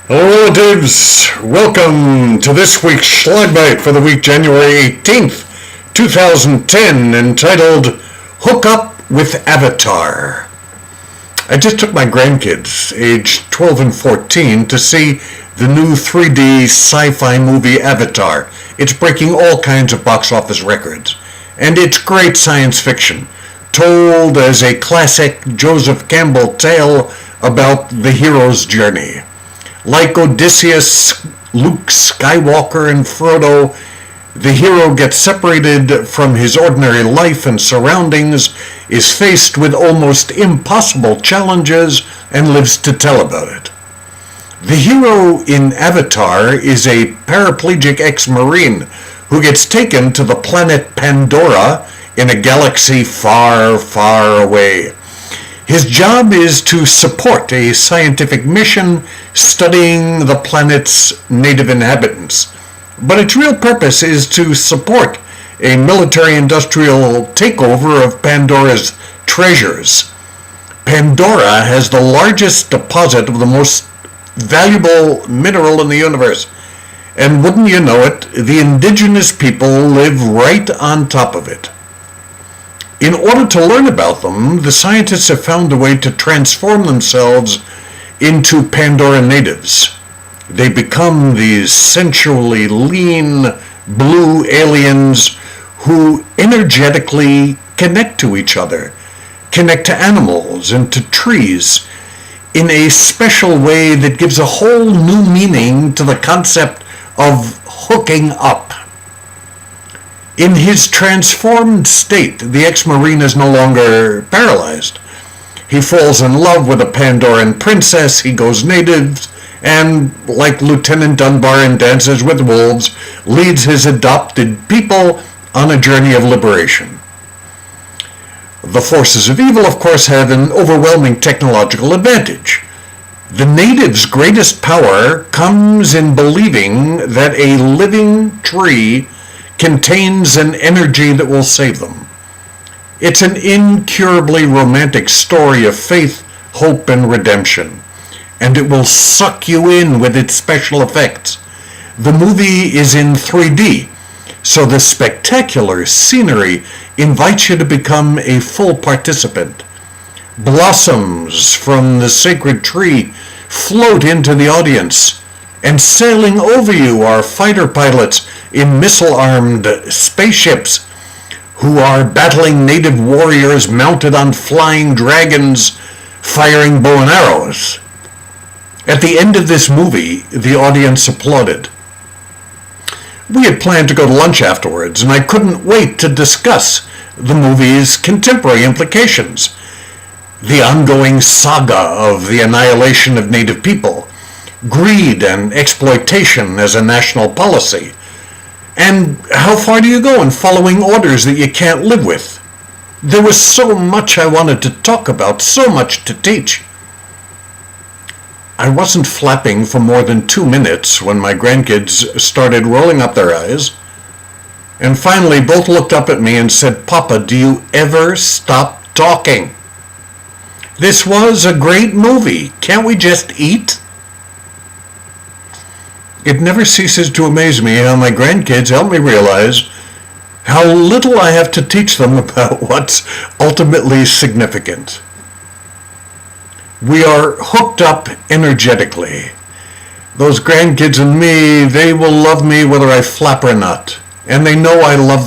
Hello relatives, welcome to this week's Schlag Bite for the week January 18th, 2010, entitled Hook Up with Avatar. I just took my grandkids, aged 12 and 14, to see the new 3D sci-fi movie Avatar. It's breaking all kinds of box office records, and it's great science fiction, told as a classic Joseph Campbell tale about the hero's journey. Like Odysseus, Luke Skywalker, and Frodo, the hero gets separated from his ordinary life and surroundings, is faced with almost impossible challenges, and lives to tell about it. The hero in Avatar is a paraplegic ex-Marine who gets taken to the planet Pandora in a galaxy far, far away. His job is to support a scientific mission studying the planet's native inhabitants, but its real purpose is to support a military-industrial takeover of Pandora's treasures. Pandora has the largest deposit of the most valuable mineral in the universe, and wouldn't you know it, the indigenous people live right on top of it. In order to learn about them, the scientists have found a way to transform themselves into Pandoran natives. They become these sensually lean, blue aliens who energetically connect to each other, connect to animals and to trees, in a special way that gives a whole new meaning to the concept of hooking up. In his transformed state, the ex-Marine is no longer paralyzed. He falls in love with a Pandoran princess, he goes native, and, like Lieutenant Dunbar in Dances with Wolves, leads his adopted people on a journey of liberation. The forces of evil, of course, have an overwhelming technological advantage. The natives' greatest power comes in believing that a living tree contains an energy that will save them. It's an incurably romantic story of faith, hope, and redemption, and it will suck you in with its special effects. The movie is in 3D, so the spectacular scenery invites you to become a full participant. Blossoms from the sacred tree float into the audience, and sailing over you are fighter pilots in missile-armed spaceships who are battling native warriors mounted on flying dragons firing bow and arrows. At the end of this movie, the audience applauded. We had planned to go to lunch afterwards, and I couldn't wait to discuss the movie's contemporary implications. The ongoing saga of the annihilation of native people, greed and exploitation as a national policy, and how far do you go in following orders that you can't live with? There was so much I wanted to talk about, so much to teach. I wasn't flapping for more than 2 minutes when my grandkids started rolling up their eyes, and finally both looked up at me and said, "Papa, do you ever stop talking? This was a great movie. Can't we just eat?" It never ceases to amaze me how my grandkids help me realize how little I have to teach them about what's ultimately significant. We are hooked up energetically. Those grandkids and me, they will love me whether I flap or not, and they know I love them.